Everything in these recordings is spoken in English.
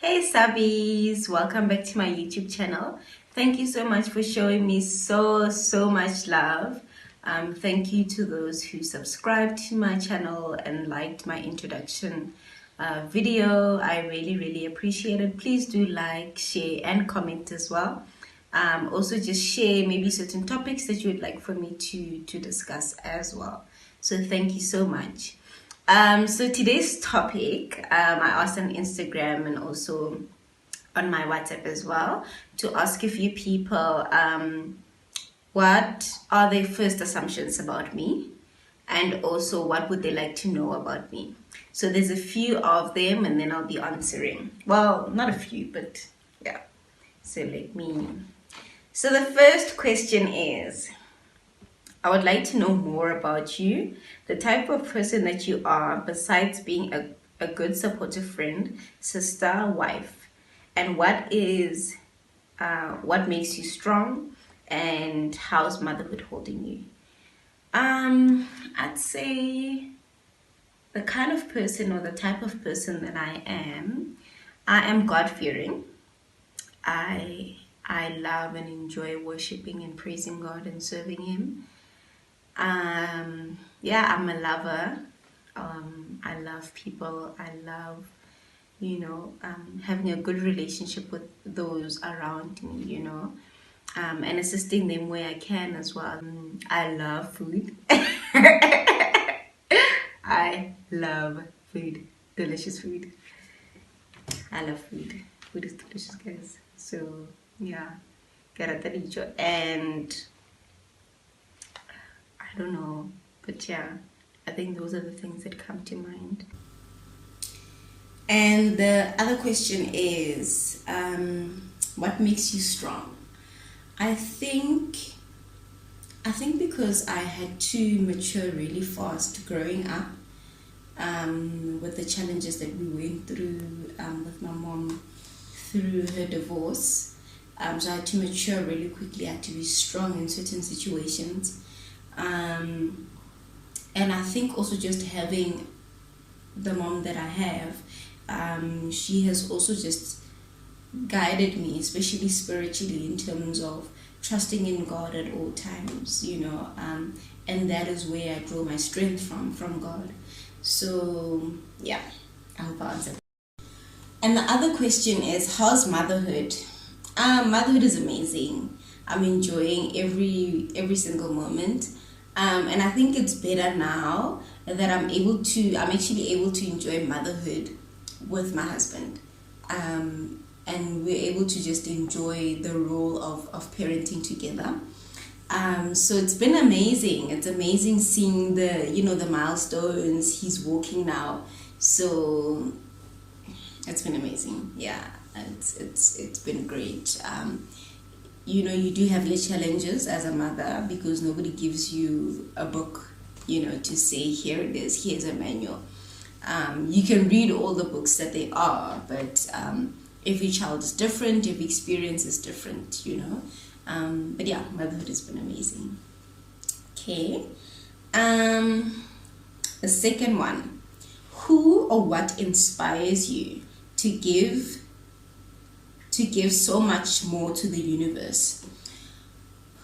Hey Sabbies, welcome back to my YouTube channel. Thank you so much for showing me so much love. Thank you to those who subscribed to my channel and liked my introduction video. I really appreciate it. Please do like, share and comment as well. Also just share maybe certain topics that you would like for me to discuss as well. So thank you so much. So today's topic, I asked on Instagram and also on my WhatsApp as well to ask a few people what are their first assumptions about me, and also what would they like to know about me. So there's a few of them and then I'll be answering. Well, not a few, but yeah. So so the first question is, I would like to know more about you, the type of person that you are besides being a good supportive friend, sister, wife, and what makes you strong, and how's motherhood holding you? I'd say the kind of person or the type of person that I am God-fearing. I love and enjoy worshiping and praising God and serving Him. Yeah, I'm a lover. I love people. I love, having a good relationship with those around me, and assisting them where I can as well. I love food. I love food. Delicious food. I love food. Food is delicious, guys. So, yeah. And I don't know, but yeah, I think those are the things that come to mind. And the other question is, what makes you strong? I think because I had to mature really fast growing up, with the challenges that we went through with my mom through her divorce. So I had to mature really quickly. I had to be strong in certain situations. And I think also just having the mom that I have, she has also just guided me, especially spiritually, in terms of trusting in God at all times, and that is where I draw my strength from God. So yeah, I hope I answered. And the other question is, how's motherhood? Motherhood is amazing. I'm enjoying every single moment. And I think it's better now that I'm actually able to enjoy motherhood with my husband. And we're able to just enjoy the role of parenting together. So it's been amazing. It's amazing seeing the milestones. He's walking now. So it's been amazing. Yeah, it's been great. You do have your challenges as a mother because nobody gives you a book, to say, here it is, here's a manual. You can read all the books that they are, but every child is different, every experience is different, But yeah, motherhood has been amazing. Okay. The second one, who or what inspires you to give so much more to the universe?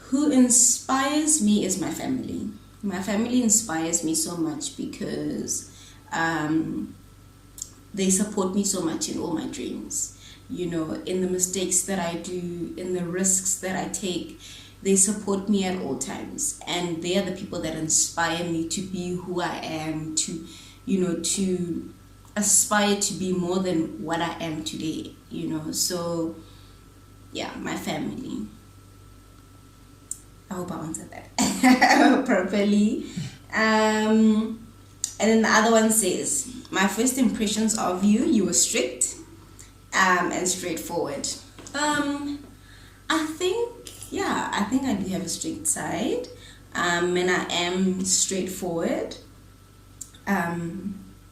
Who inspires me is my family. My family inspires me so much because they support me so much in all my dreams. In the mistakes that I do, in the risks that I take, they support me at all times. And they are the people that inspire me to be who I am, to aspire to be more than what I am today, So yeah, my family. I hope I answered that properly. And then the other one says, my first impressions of you were strict and straightforward. I think I do have a strict side, and I am straightforward.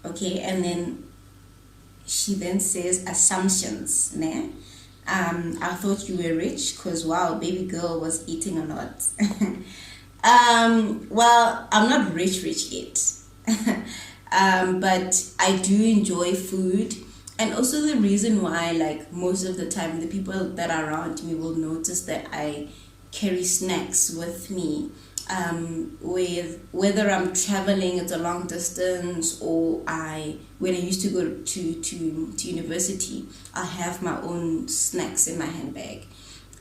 Okay, and then she then says assumptions, ne? I thought you were rich because wow, baby girl was eating a lot. Well, I'm not rich yet. But I do enjoy food. And also the reason why, like, most of the time the people that are around me will notice that I carry snacks with me, with whether I'm traveling, it's a long distance, or when I used to go to university, I have my own snacks in my handbag.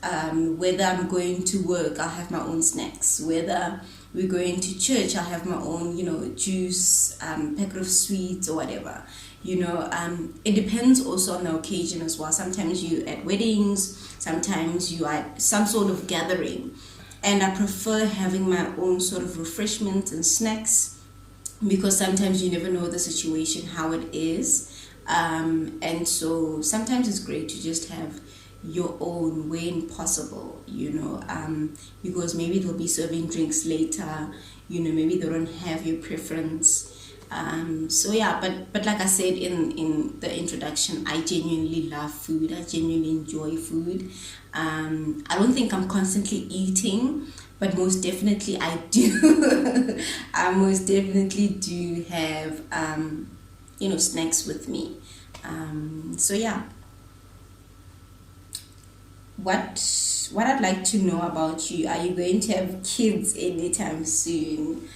Whether I'm going to work, I have my own snacks. Whether we're going to church, I have my own, juice, packet of sweets or whatever. It depends also on the occasion as well. Sometimes you at weddings, sometimes you are at some sort of gathering, and I prefer having my own sort of refreshments and snacks, because sometimes you never know the situation, how it is, and so sometimes it's great to just have your own when possible, because maybe they'll be serving drinks later, maybe they don't have your preference. So yeah, but like I said in the introduction, I genuinely love food. I genuinely enjoy food. I don't think I'm constantly eating, but most definitely I do. I most definitely do have snacks with me. So yeah, what I'd like to know about you: are you going to have kids anytime soon?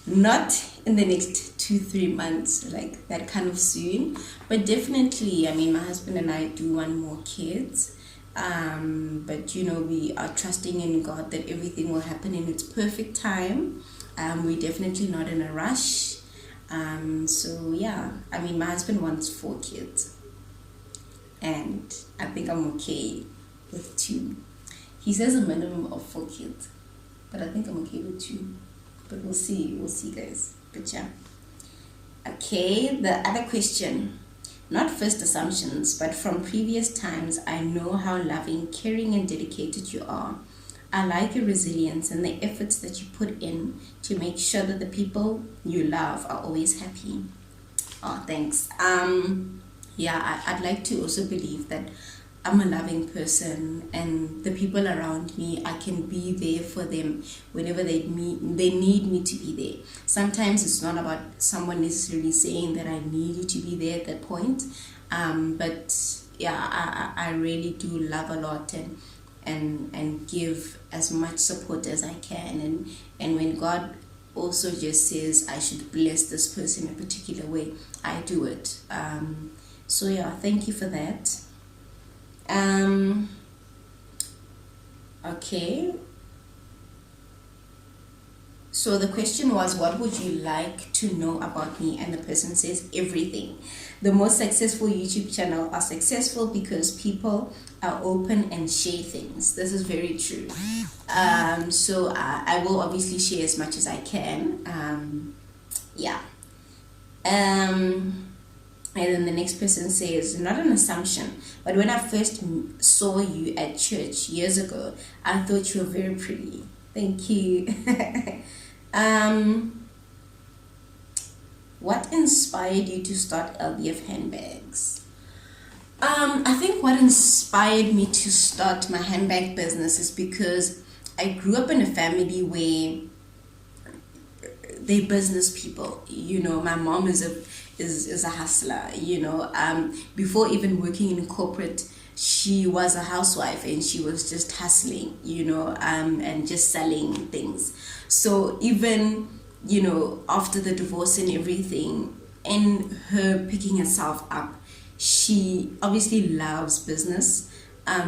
Not in the next 2-3 months, like that kind of soon, but definitely, I mean, my husband and I do want more kids, but we are trusting in God that everything will happen in its perfect time. We're definitely not in a rush. So yeah, I mean, my husband wants 4 kids, and I think I'm okay with 2. He says a minimum of 4 kids, but I think I'm okay with 2. But we'll see, guys. But yeah. Okay, the other question. Not first assumptions, but from previous times, I know how loving, caring, and dedicated you are. I like your resilience and the efforts that you put in to make sure that the people you love are always happy. Oh, thanks. Yeah, I'd like to also believe that I'm a loving person, and the people around me, I can be there for them whenever they need me to be there. Sometimes it's not about someone necessarily saying that I need you to be there at that point, but yeah, I really do love a lot, and give as much support as I can, and when God also just says I should bless this person in a particular way, I do it. So yeah, thank you for that. Okay, so the question was, what would you like to know about me? And the person says everything. The most successful YouTube channel are successful because people are open and share things. This is very true. So I will obviously share as much as I can. Yeah. And then the next person says, not an assumption, but when I first saw you at church years ago, I thought you were very pretty. Thank you. What inspired you to start LBF handbags? I think what inspired me to start my handbag business is because I grew up in a family where they business people. My mom is a hustler. Before even working in corporate, she was a housewife, and she was just hustling, and just selling things. So even after the divorce and everything, and her picking herself up, she obviously loves business.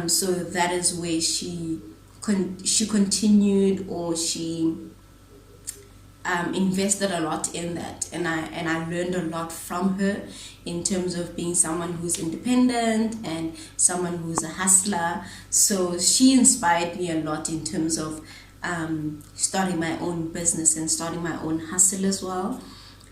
So that is where she continued, or she invested a lot in that, and I learned a lot from her in terms of being someone who's independent and someone who's a hustler. So she inspired me a lot in terms of starting my own business and starting my own hustle as well.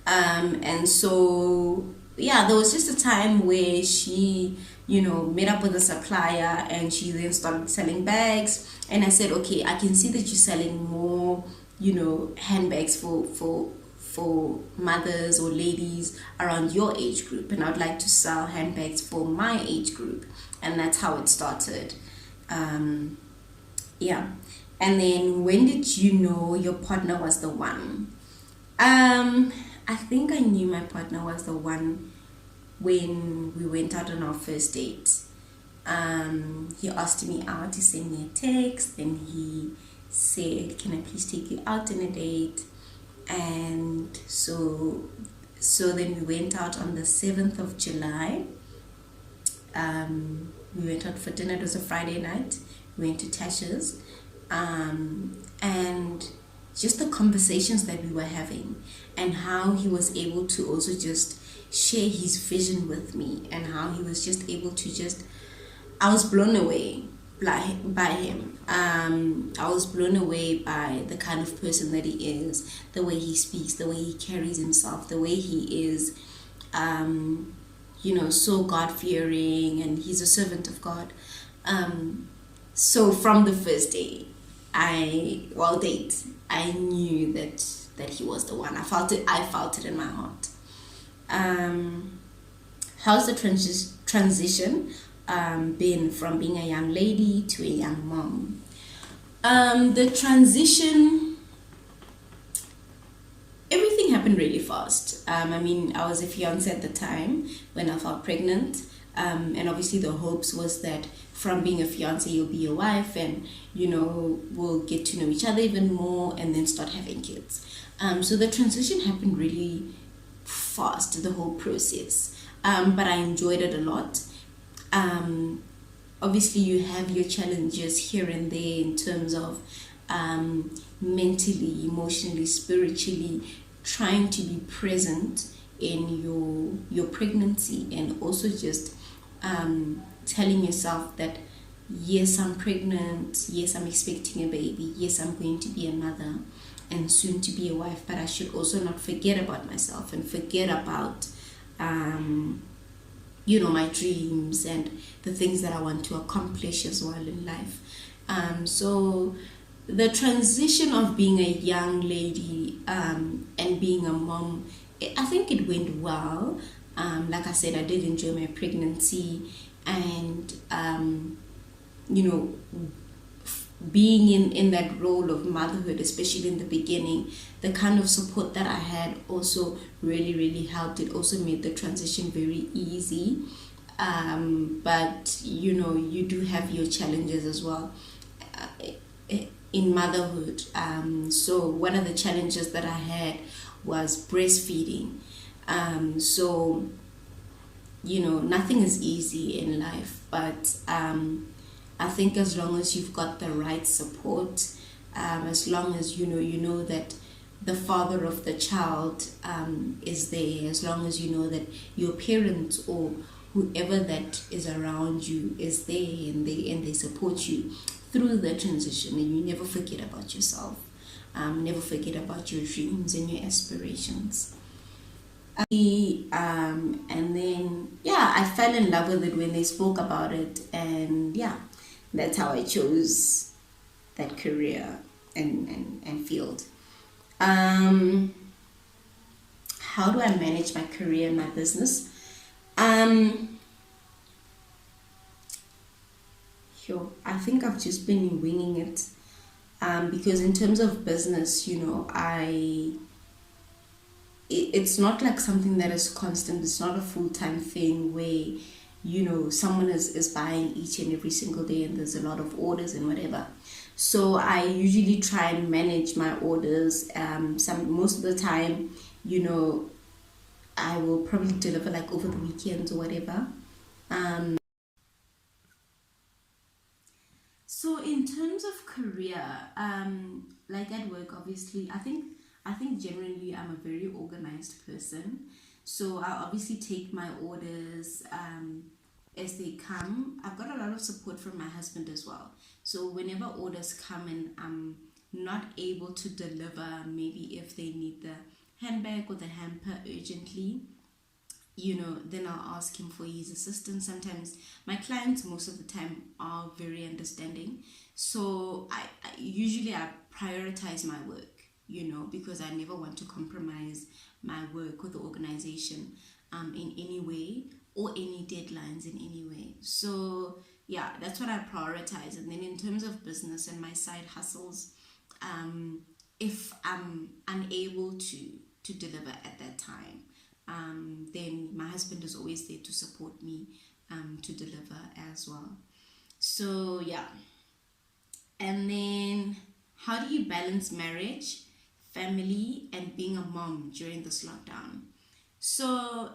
And so yeah, there was just a time where she met up with a supplier, and she then started selling bags, and I said, okay, I can see that you're selling more handbags for mothers or ladies around your age group, and I'd like to sell handbags for my age group. And that's how it started. Yeah. And then, when did you know your partner was the one? I think I knew my partner was the one when we went out on our first date. He asked me out, he sent me a text, and he said, "Can I please take you out on a date?" And so then we went out on the 7th of July. We went out for dinner. It was a Friday night. We went to Tasha's. And just the conversations that we were having, and how he was able to also just share his vision with me, and how he was just able to just, I was blown away by him. I was blown away by the kind of person that he is, the way he speaks, the way he carries himself, the way he is, so God-fearing, and he's a servant of God. So from the first day, I knew that he was the one. I felt it in my heart. How's the transition been from being a young lady to a young mom? The transition, everything happened really fast. I was a fiance at the time when I felt pregnant. And obviously the hopes was that from being a fiance you'll be a wife, and we'll get to know each other even more, and then start having kids. So the transition happened really fast, the whole process. But I enjoyed it a lot. Obviously you have your challenges here and there in terms of mentally, emotionally, spiritually, trying to be present in your pregnancy, and also just telling yourself that yes, I'm pregnant, yes, I'm expecting a baby, yes, I'm going to be a mother and soon to be a wife, but I should also not forget about myself and forget about my dreams and the things that I want to accomplish as well in life. So the transition of being a young lady and being a mom, I think it went well. Like I said, I did enjoy my pregnancy, and being in that role of motherhood, especially in the beginning, the kind of support that I had also really, really helped. It also made the transition very easy. But you do have your challenges as well in motherhood. So one of the challenges that I had was breastfeeding. So nothing is easy in life, but I think as long as you've got the right support, as long as you know that the father of the child is there, as long as you know that your parents or whoever that is around you is there, and they support you through the transition, and you never forget about yourself, never forget about your dreams and your aspirations. And then I fell in love with it when they spoke about it, and that's how I chose that career and field. How do I manage my career and my business? I think I've just been winging it, because in terms of business, it's not like something that is constant. It's not a full-time thing where someone is buying each and every single day, and there's a lot of orders and whatever. So I usually try and manage my orders. Most of the time, I will probably deliver like over the weekends or whatever. So in terms of career, like at work, obviously, I think generally I'm a very organized person. So I obviously take my orders as they come. I've got a lot of support from my husband as well. So whenever orders come and I'm not able to deliver, maybe if they need the handbag or the hamper urgently, then I'll ask him for his assistance. Sometimes my clients, most of the time, are very understanding. So I prioritize my work, because I never want to compromise my work or the organization in any way, or any deadlines in any way. So that's what I prioritize. And then in terms of business and my side hustles, if I'm unable to deliver at that time, then my husband is always there to support me to deliver as well. So yeah. And then, how do you balance marriage, family, and being a mom during this lockdown? So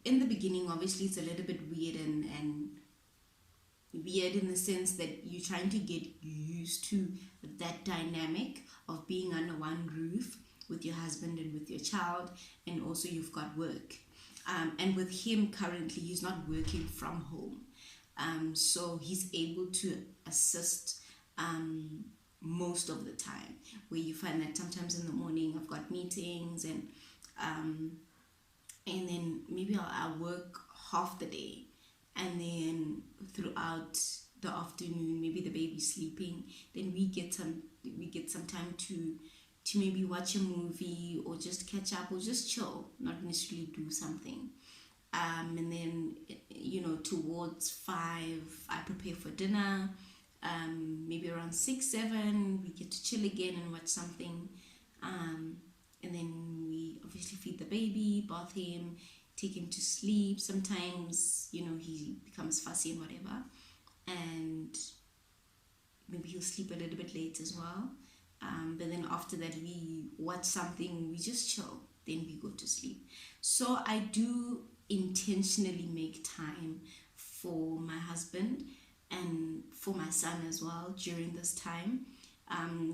in the beginning, obviously, it's a little bit weird and weird in the sense that you're trying to get used to that dynamic of being under one roof with your husband and with your child, and also you've got work. And with him currently, he's not working from home. So he's able to assist most of the time, where you find that sometimes in the morning I've got meetings and then maybe I'll work half the day, and then throughout the afternoon maybe the baby's sleeping, then we get some time to maybe watch a movie or just catch up or just chill, not necessarily do something. And then towards 5 I prepare for dinner. Maybe around 6-7 we get to chill again and watch something, and then we obviously feed the baby, bath him, take him to sleep. Sometimes he becomes fussy and whatever, and maybe he'll sleep a little bit late as well. But then after that we watch something, we just chill, then we go to sleep. So I do intentionally make time for my husband and for my son as well during this time.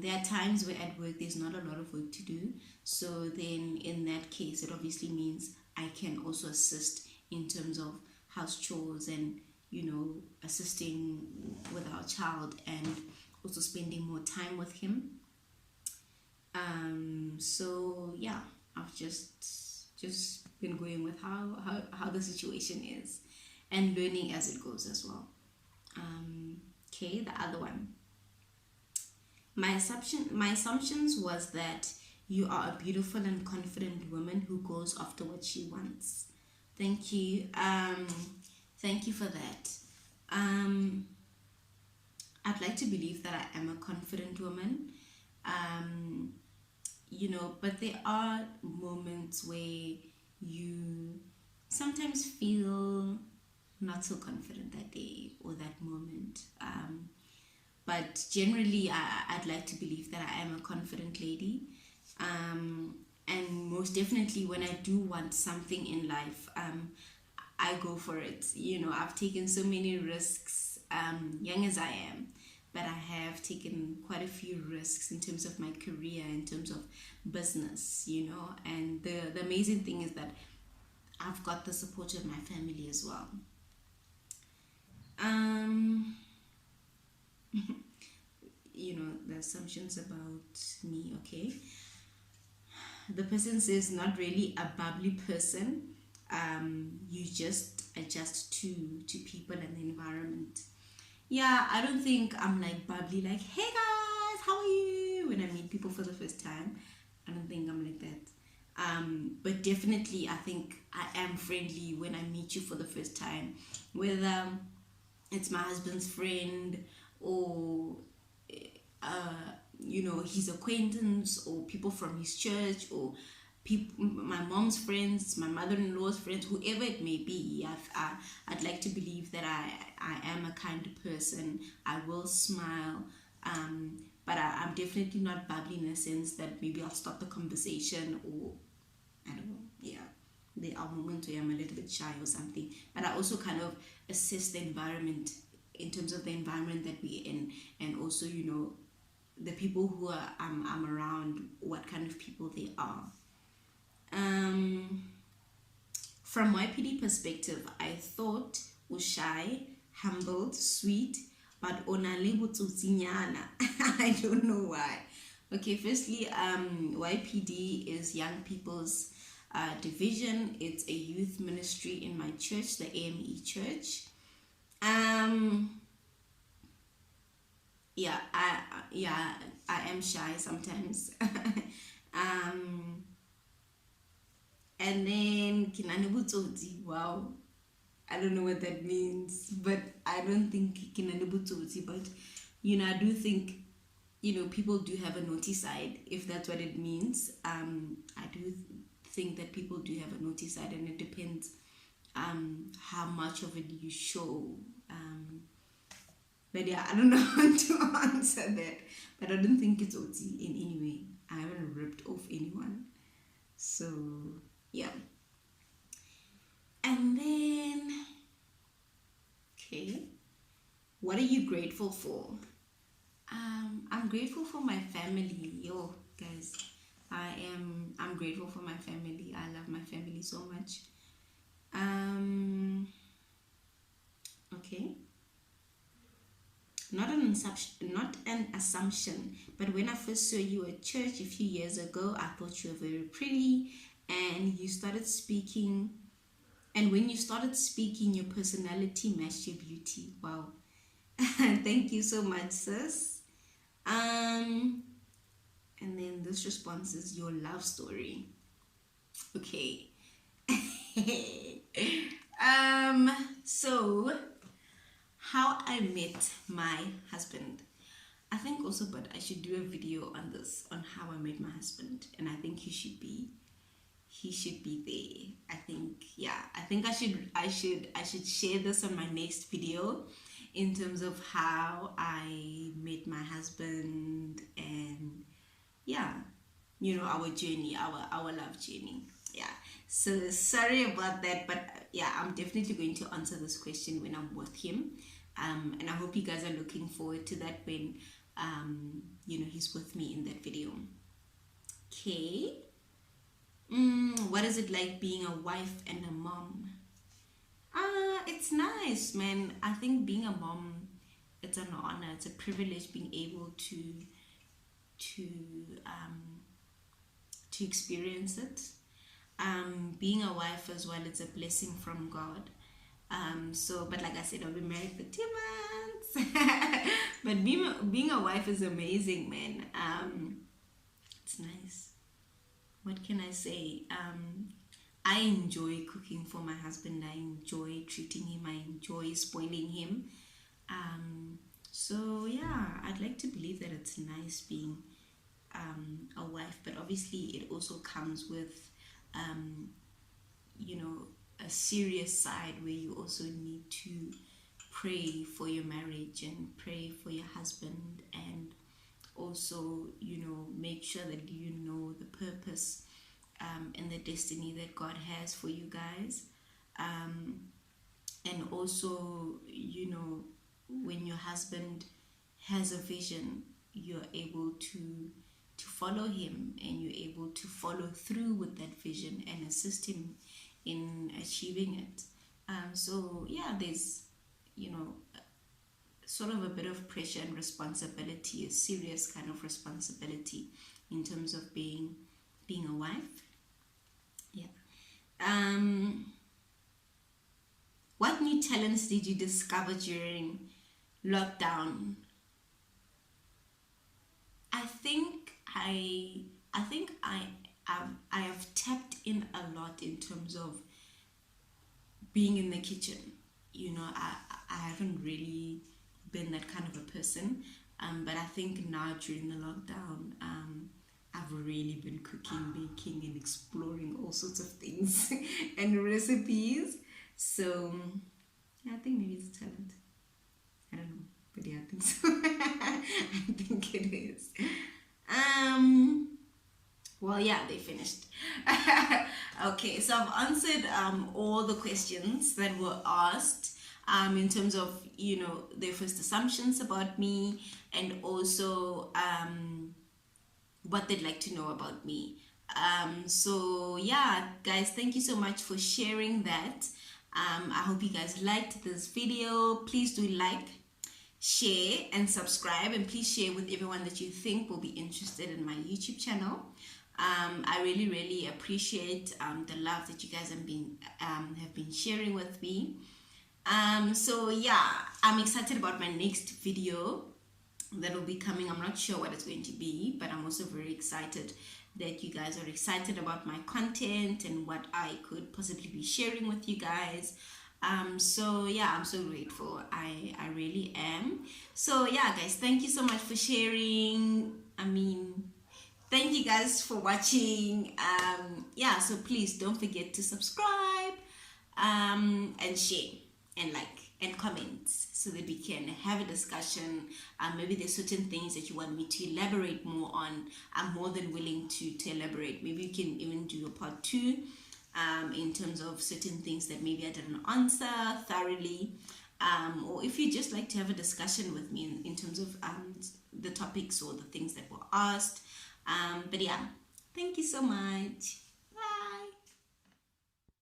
There are times where at work there's not a lot of work to do, so then in that case it obviously means I can also assist in terms of house chores and assisting with our child and also spending more time with him. So yeah, I've just been going with how the situation is and learning as it goes as well. Okay, the other one. My assumptions was that you are a beautiful and confident woman who goes after what she wants. Thank you. Thank you for that. I'd like to believe that I am a confident woman. But there are moments where you sometimes feel not so confident that day or that moment. But generally, I'd like to believe that I am a confident lady. And most definitely, when I do want something in life, I go for it. I've taken so many risks, young as I am, but I have taken quite a few risks in terms of my career, in terms of business, and the amazing thing is that I've got the support of my family as well. The assumptions about me, okay. The person says not really a bubbly person. You just adjust to people and the environment. Yeah, I don't think I'm like bubbly, like, hey guys, how are you, when I meet people for the first time. I don't think I'm like that. But definitely I think I am friendly when I meet you for the first time, whether it's my husband's friend or his acquaintance or people from his church or people, my mom's friends, my mother-in-law's friends, whoever it may be. I'd like to believe that I am a kind person. I will smile, but I'm definitely not bubbly in the sense that maybe I'll stop the conversation, or I don't know. Yeah, there are moments where I'm a little bit shy or something, but I also kind of assess the environment in terms of the environment that we're in, and also the people who I'm around, what kind of people they are. From YPD perspective, I thought was shy, humbled, sweet, but onale botsotsinyana. I don't know why. Okay, firstly, YPD is Young People's Division. It's a youth ministry in my church, the AME church. I am shy sometimes. And then kinanibutsotsi, wow, I don't know what that means, but I don't think kinanibutsotsi, but I do think people do have a naughty side, if that's what it means. I do think that people do have a naughty side, and it depends how much of it you show. But yeah, I don't know how to answer that. But I don't think it's OT in any way. I haven't ripped off anyone. So yeah. And then, okay, what are you grateful for? I'm grateful for my family. Yo, guys, I'm grateful for my family. I love my family so much. Okay. Not an assumption, but when I first saw you at church a few years ago, I thought you were very pretty, and you started speaking. And when you started speaking, your personality matched your beauty. Wow. Thank you so much, sis. And then this response is your love story. Okay. So how I met my husband. I think also, but I should do a video on this, on how I met my husband, and I think he should be there. I think, yeah, I think I should share this on my next video, in terms of how I met my husband, and yeah, our journey, our love journey. Yeah, so sorry about that, but yeah, I'm definitely going to answer this question when I'm with him, and I hope you guys are looking forward to that when he's with me in that video. Okay. What is it like being a wife and a mom? It's nice, man. I think being a mom, it's an honor, it's a privilege, being able to experience it. Being a wife as well, it's a blessing from God. But like I said, I've been married for 2 months. But being a wife is amazing, man. It's nice. What can I say? I enjoy cooking for my husband. I enjoy treating him. I enjoy spoiling him. So yeah, I'd like to believe that it's nice being a wife, but obviously it also comes with a serious side, where you also need to pray for your marriage and pray for your husband, and also make sure that you know the purpose and the destiny that God has for you guys, and also when your husband has a vision, you're able to follow him, and you're able to follow through with that vision and assist him in achieving it. So yeah, there's sort of a bit of pressure and responsibility, a serious kind of responsibility, in terms of being a wife. Yeah. What new talents did you discover during lockdown? I think I have tapped in a lot in terms of being in the kitchen. I haven't really been that kind of a person, but I think now during the lockdown, I've really been cooking, baking, and exploring all sorts of things and recipes. So yeah, I think maybe it's a talent. I don't know, but yeah, I think so. I think it is. Well, yeah, they finished. Okay, so I've answered all the questions that were asked, in terms of their first assumptions about me, and also what they'd like to know about me. So yeah, guys, thank you so much for sharing that. I hope you guys liked this video. Please do like, share, and subscribe, and please share with everyone that you think will be interested in my YouTube channel. I really appreciate the love that you guys have been sharing with me. So yeah, I'm excited about my next video that will be coming. I'm not sure what it's going to be, but I'm also very excited that you guys are excited about my content and what I could possibly be sharing with you guys. So yeah, I'm so grateful. I really am. So yeah, guys, thank you so much for sharing. I mean, thank you guys for watching. Yeah, so please don't forget to subscribe, and share and like and comment so that we can have a discussion. Maybe there's certain things that you want me to elaborate more on. I'm more than willing to elaborate. Maybe you can even do a part 2 in terms of certain things that maybe I didn't answer thoroughly. Or if you just like to have a discussion with me in terms of the topics or the things that were asked. But yeah, thank you so much.